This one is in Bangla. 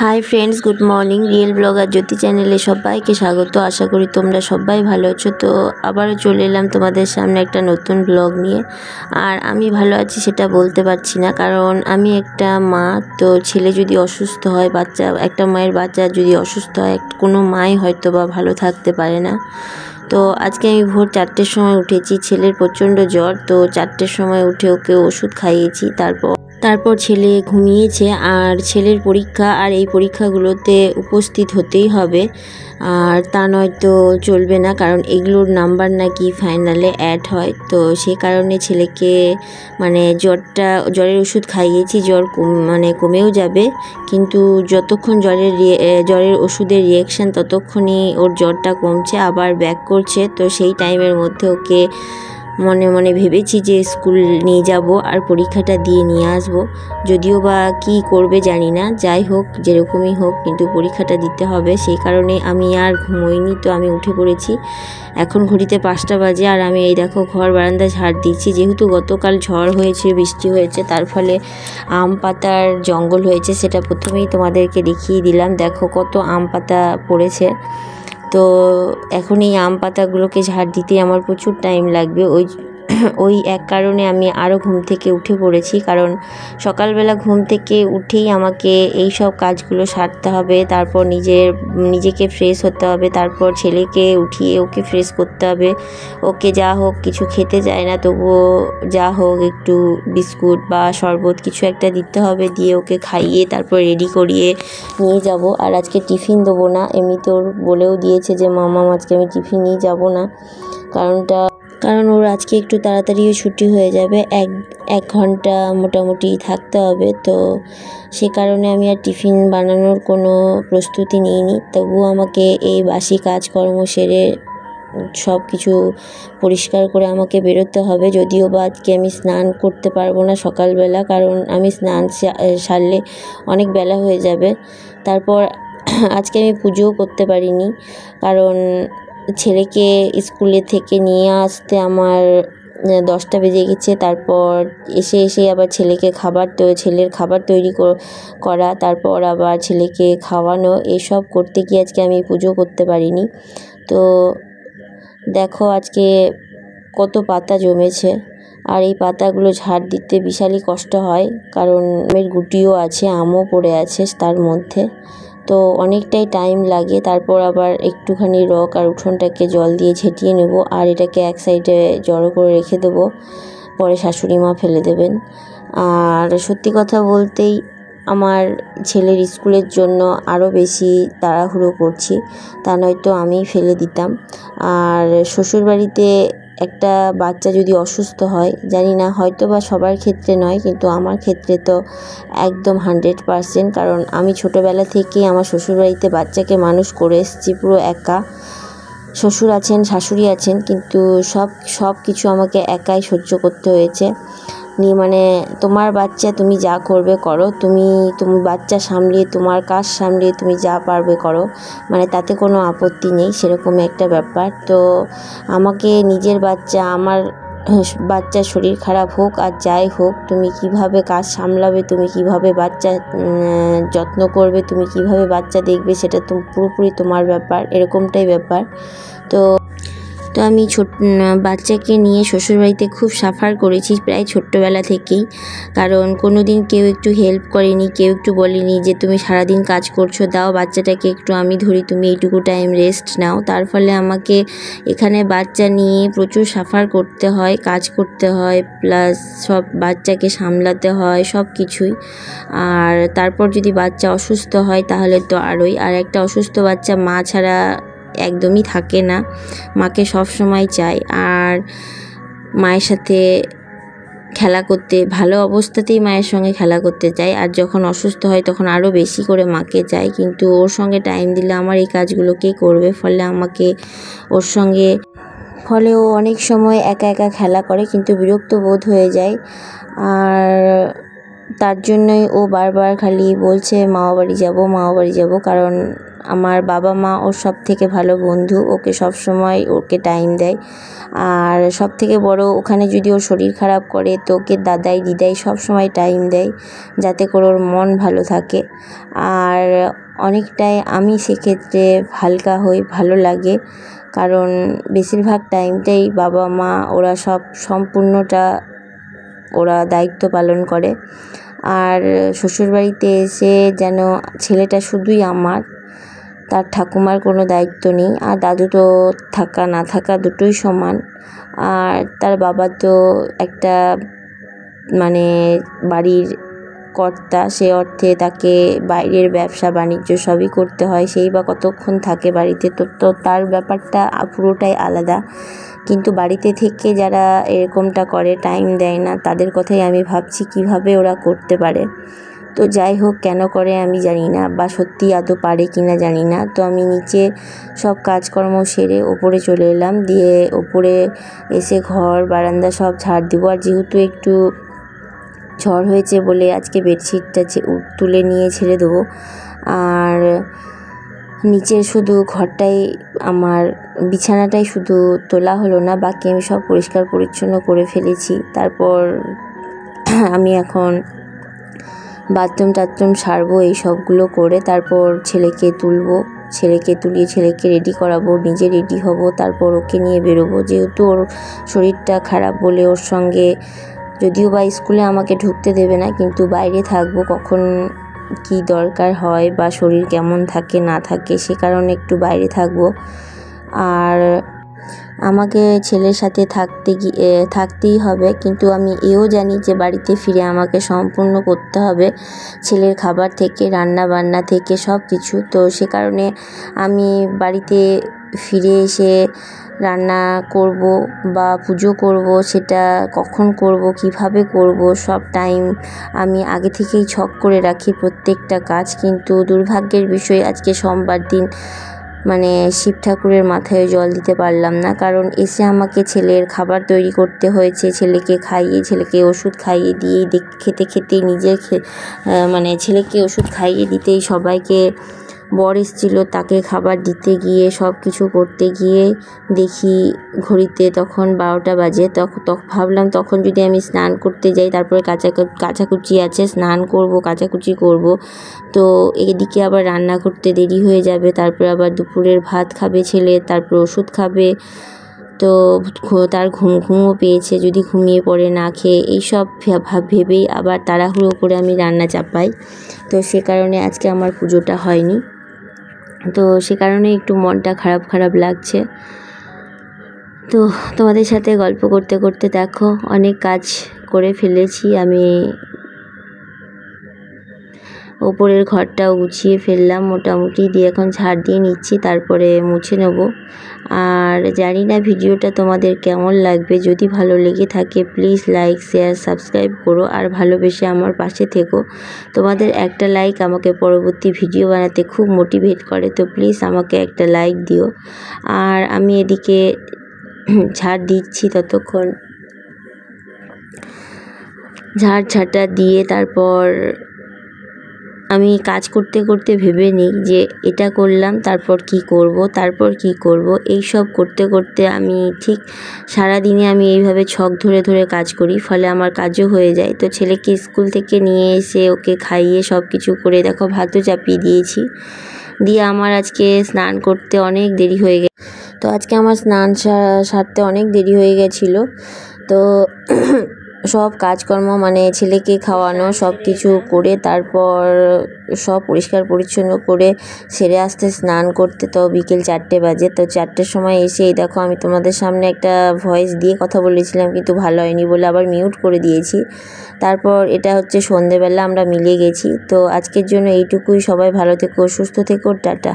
High friends, good morning. Real blogger Jyoti চ্যানেলে সবাইকে স্বাগত। আশা করি তোমরা সবাই ভালো আছো। তো আবারও চলে এলাম তোমাদের সামনে একটা নতুন ব্লগ নিয়ে। আর আমি ভালো আছি সেটা বলতে পারছি না, কারণ আমি একটা মা। তো ছেলে যদি অসুস্থ হয়, একটা মায়ের বাচ্চা যদি অসুস্থ হয়, কোনো মাই হয়তো বা ভালো থাকতে পারে না। তো আজকে আমি ভোর 4টের সময় উঠেছি। ছেলের প্রচণ্ড জ্বর, তো 4টের সময় উঠে ওকে ওষুধ খাইয়েছি। তারপর ছেলে ঘুমিয়েছে। আর ছেলের পরীক্ষা, আর এই পরীক্ষাগুলোতে উপস্থিত হতেই হবে, আর তা নয়তো চলবে না, কারণ এগুলোর নাম্বার নাকি ফাইনালে অ্যাড হয়। তো সেই কারণে ছেলেকে জ্বরের ওষুধ খাইয়েছি। জ্বর কমেও যাবে, কিন্তু যতক্ষণ জ্বরের ওষুধের রিয়াকশান ততক্ষণই ওর জ্বরটা কমছে, আবার ব্যাক করছে। তো সেই টাইমের মধ্যে ওকে মনে মনে ভেবেছি যে স্কুল নিয়ে যাব আর পরীক্ষাটা দিয়ে নিয়ে আসব। যদিও বা কী করবে জানি না, যাই হোক, যেরকমই হোক, কিন্তু পরীক্ষাটা দিতে হবে। সেই কারণে আমি আর ঘুমোইনি। তো আমি উঠে পড়েছি। এখন ঘড়িতে 5টা বাজে, আর আমি এই দেখো ঘর বারান্দা ঝাড় দিচ্ছি। যেহেতু গতকাল ঝড় হয়েছে, বৃষ্টি হয়েছে, তার ফলে আম পাতার জঙ্গল হয়েছে। সেটা প্রথমেই তোমাদেরকে দেখিয়ে দিলাম। দেখো কত আম পাতা পড়েছে। তো এখন এই আম পাতাগুলোকে ঝাড় দিতে আমার প্রচুর টাইম লাগবে। ওই এক কারণে আমি আরও ঘুম থেকে উঠে পড়েছি, কারণ সকালবেলা ঘুম থেকে উঠেই আমাকে এই সব কাজগুলো সারতে হবে। তারপর নিজেকে ফ্রেশ হতে হবে, তারপর ছেলেকে উঠিয়ে ওকে ফ্রেশ করতে হবে। ওকে যা হোক, কিছু খেতে চায় না, তবুও যা হোক একটু বিস্কুট বা শরবত কিছু একটা দিতে হবে, দিয়ে ওকে খাইয়ে তারপর রেডি করিয়ে নিয়ে যাব। আর আজকে টিফিন দেবো না, এমনিতে ওর বলেও দিয়েছে যে মামা আজকে আমি টিফিন নিয়ে যাব না, কারণ ওর আজকে একটু তাড়াতাড়িও ছুটি হয়ে যাবে। এক ঘন্টা মোটামুটি থাকতে হবে। তো সে কারণে আমি আর টিফিন বানানোর কোনো প্রস্তুতি নিইনি। তবুও আমাকে এই বাসি কাজকর্ম সেরে সব কিছু পরিষ্কার করে আমাকে বেরোতে হবে। যদিও বা আজকে আমি স্নান করতে পারবো না সকালবেলা, কারণ আমি স্নান সারলে অনেক বেলা হয়ে যাবে। তারপর আজকে আমি পুজোও করতে পারিনি, কারণ ছেলেকে স্কুলে থেকে নিয়ে আসতে আমার 10টা বেজে গেছে। তারপর এসে আবার ছেলের খাবার তৈরি করা, তারপর আবার ছেলেকে খাওয়ানো, এসব করতে গিয়ে আজকে আমি পুজো করতে পারিনি। তো দেখো আজকে কত পাতা জমেছে, আর এই পাতাগুলো ঝাড় দিতে বিশালই কষ্ট হয়, কারণ আমের গুটিও আছে, আমও পড়ে আছে তার মধ্যে। তো অনেকটাই টাইম লাগে। তারপর আবার একটুখানি রক আর উঠোনটাকে জল দিয়ে ঝেঁটিয়ে নেব, আর এটাকে এক সাইডে জড়ো করে রেখে দেবো, পরে শাশুড়ি মা ফেলে দেবেন। আর সত্যি কথা বলতেই আমার ছেলের স্কুলের জন্য আরও বেশি তাড়াহুড়ো করছি, তা নয়তো আমি ফেলে দিতাম। আর শ্বশুরবাড়িতে একটা বাচ্চা যদি অসুস্থ হয়, জানি না হয়তো বা সবার ক্ষেত্রে নয়, কিন্তু আমার ক্ষেত্রে তো একদম 100%, কারণ আমি ছোটোবেলা থেকেই আমার শ্বশুরবাড়িতে বাচ্চাকে মানুষ করে এসেছি পুরো একা। শ্বশুর আছেন, শাশুড়ি আছেন, কিন্তু সব কিছু আমাকে একাই সহ্য করতে হয়েছে। তোমার বাচ্চা, তুমি যা করবে করো, তুমি বাচ্চা সামলিয়ে, তোমার কাজ সামলিয়ে তুমি যা পারবে করো, তাতে কোনো আপত্তি নেই, সেরকম একটা ব্যাপার। তো আমাকে নিজের আমার বাচ্চার শরীর খারাপ হোক আর যাই হোক, তুমি কিভাবে কাজ সামলাবে, তুমি কিভাবে বাচ্চা যত্ন করবে, তুমি কিভাবে বাচ্চা দেখবে, সেটা তো পুরোপুরি তোমার ব্যাপার, এরকমটাই ব্যাপার। তো আমি বাচ্চাকে নিয়ে শ্বশুরবাড়িতে খুব সাফার করেছি প্রায় ছোট্টবেলা থেকেই, কারণ কোনো দিন কেউ একটু হেল্প করেনি, কেউ একটু বলেনি যে তুমি সারাদিন কাজ করছো, দাও বাচ্চাটাকে একটু আমি ধরি, তুমি এইটুকু টাইম রেস্ট নাও। তার ফলে আমাকে এখানে বাচ্চা নিয়ে প্রচুর সাফার করতে হয়, কাজ করতে হয়, প্লাস সব বাচ্চাকে সামলাতে হয়, সব কিছুই। আর তারপর যদি বাচ্চা অসুস্থ হয় তাহলে তো আরোই। আর একটা অসুস্থ বাচ্চা মা ছাড়া একদমই থাকে না, মাকে সব সময় চাই, আর মায়ের সাথে খেলা করতে, ভালো অবস্থাতেই মায়ের সঙ্গে খেলা করতে চাই, আর যখন অসুস্থ হয় তখন আরও বেশি করে মাকে চাই। কিন্তু ওর সঙ্গে টাইম দিলে আমার এই কাজগুলো কে করবে, ফলে ও অনেক সময় একা একা খেলা করে, কিন্তু বিরক্ত বোধ হয়ে যায়। আর তার জন্যই ও বারবার খালি বলছে মামা বাড়ি যাব, কারণ আমার বাবা মা ওর সব থেকে ভালো বন্ধু, ওকে সব সময় ওকে টাইম দেয়। আর সব থেকে বড়, ওখানে যদি ওর শরীর খারাপ করে তো ওকে দাদাই দিদাই সব সময় টাইম দেয়, যাতে করে ওর মন ভালো থাকে। আর অনেকটাই আমি সেক্ষেত্রে হালকা হই, ভালো লাগে, কারণ বেশিরভাগ টাইমটাই বাবা মা ওরা সম্পূর্ণটা ওরা দায়িত্ব পালন করে। আর শ্বশুরবাড়িতে এসে যেন ছেলেটা শুধুই আমার, তার ঠাকুমার কোনো দায়িত্ব নেই। আর দাদু তো থাকা না থাকা দুটোই সমান। আর তার বাবা তো একটা মানে বাড়ির কর্তা, সে অর্থে তাকে বাইরের ব্যবসা বাণিজ্য সবই করতে হয়, সেই বা কতক্ষণ থাকে বাড়িতে, তো তার ব্যাপারটা পুরোটাই আলাদা। কিন্তু বাড়িতে থেকে যারা এরকমটা করে, টাইম দেয় না, তাদের কথাই আমি ভাবছি কিভাবে ওরা করতে পারে। তো যাই হোক, কেন করে আমি জানি না, বা সত্যি আদৌ পারে কি না জানি না। তো আমি নিচে সব কাজকর্ম সেরে ওপরে চলে এলাম, দিয়ে ওপরে এসে ঘর বারান্দা সব ঝাড় দিব। আর যেহেতু একটু ঝড় হয়েছে বলে আজকে বেডশিটটা তুলে নিয়ে ছেড়ে দেবো। আর নিচের শুধু ঘরটাই, আমার বিছানাটাই শুধু তোলা হলো না, বাকি আমি সব পরিষ্কার পরিচ্ছন্ন করে ফেলেছি। তারপর আমি এখন বাথরুম সারবো, এই সবগুলো করে তারপর ছেলেকে তুলিয়ে ছেলেকে রেডি করাবো, নিজে রেডি হব, তারপর ওকে নিয়ে বেরোবো। যেহেতু ওর শরীরটা খারাপ বলে ওর সঙ্গে, যদিও বা স্কুলে আমাকে ঢুকতে দেবে না, কিন্তু বাইরে থাকবো, কখন কি দরকার হয় বা শরীর কেমন থাকে না থাকে সে কারণে একটু বাইরে থাকবো। আর আমাকে ছেলের সাথে থাকতেই হবে, কিন্তু আমি এও জানি যে বাড়িতে ফিরে আমাকে সম্পূর্ণ করতে হবে ছেলের খাবার থেকে, রান্না বান্না থেকে সব কিছু। তো সে কারণে আমি বাড়িতে ফিরে এসে রান্না করব বা পুজো করব, সেটা কখন করব, কিভাবে করব, সব টাইম আমি আগে থেকেই ছক করে রাখি প্রত্যেকটা কাজ। কিন্তু দুর্ভাগ্যের বিষয়, আজকে সোমবার দিন মানে শিব ঠাকুরের মাথায় জল দিতে পারলাম না, কারণ এসে আমাকে ছেলের খাবার তৈরি করতে হয়েছে, ছেলেকে ওষুধ খাইয়ে দিয়ে খেতে নিজে মানে ছেলেকে ওষুধ খাইয়ে দিতেই সবাইকে, বর এসেছিলো তাকে খাবার দিতে গিয়ে সব কিছু করতে গিয়ে দেখি ঘড়িতে তখন 12টা বাজে। তখন ভাবলাম তখন যদি আমি স্নান করতে যাই, তারপরে কাচাকুচি আছে, স্নান করব, কাচাকুচি করব, তো এদিকে আবার রান্না করতে দেরি হয়ে যাবে, তারপরে আবার দুপুরের ভাত খাবে ছেলে, তারপর ওষুধ খাবে, তো তার ঘুমও পেয়েছে, যদি ঘুমিয়ে পড়ে না খেয়ে, এইসব ভেবেই আবার তাড়াহুড়ো করে আমি রান্না চাপাই। তো সে কারণে আজকে আমার পুজোটা হয়নি, তো সে কারণে একটু মনটা খারাপ লাগছে। তো তোমাদের সাথে গল্প করতে করতে দেখো অনেক কাজ করে ফেলেছি আমি। ওপরের ঘরটাও গুছিয়ে ফেললাম মোটামুটি, দিয়ে এখন ঝাড় দিয়ে নিচ্ছি, তারপরে মুছে নেব। আর জানি না ভিডিওটা তোমাদের কেমন লাগবে, যদি ভালো লেগে থাকে প্লিজ লাইক শেয়ার সাবস্ক্রাইব করো, আর ভালোবেসে আমার পাশে থেকো। তোমাদের একটা লাইক আমাকে পরবর্তী ভিডিও বানাতে খুব মোটিভেট করে, তো প্লিজ আমাকে একটা লাইক দিও। আর আমি এদিকে ঝাড় দিচ্ছি, ততক্ষণ ঝাড়টা দিয়ে তারপর আমি কাজ করতে করতে ভেবে নিই যে এটা করলাম, তারপর কি করব, এই সব করতে করতে আমি ঠিক সারাদিনে আমি এইভাবে ছক ধরে কাজ করি, ফলে আমার কাজও হয়ে যায়। তো ছেলেকে স্কুল থেকে নিয়ে এসে ওকে খাইয়ে সব কিছু করে দেখো ভাতও চাপিয়ে দিয়েছি, দিয়ে আমার আজকে স্নান করতে অনেক দেরি হয়ে গেছে। তো আজকে আমার স্নান সারতে অনেক দেরি হয়ে গেছিলো। তো সব কাজকর্ম মানে ছেলেকে খাওয়ানো সব কিছু করে তারপর সব পরিষ্কার পরিচ্ছন্ন করে সেরে আসতে স্নান করতে তো বিকেল 4টে বাজে। তো 4টের সময় এসে এই দেখো আমি তোমাদের সামনে একটা ভয়েস দিয়ে কথা বলেছিলাম, কিন্তু ভালো হয়নি বলে আবার মিউট করে দিয়েছি। তারপর এটা হচ্ছে সন্ধেবেলা, আমরা মিলে গেছি। তো আজকের জন্য এইটুকুই, সবাই ভালো থেকো, সুস্থ থেকো, টাটা।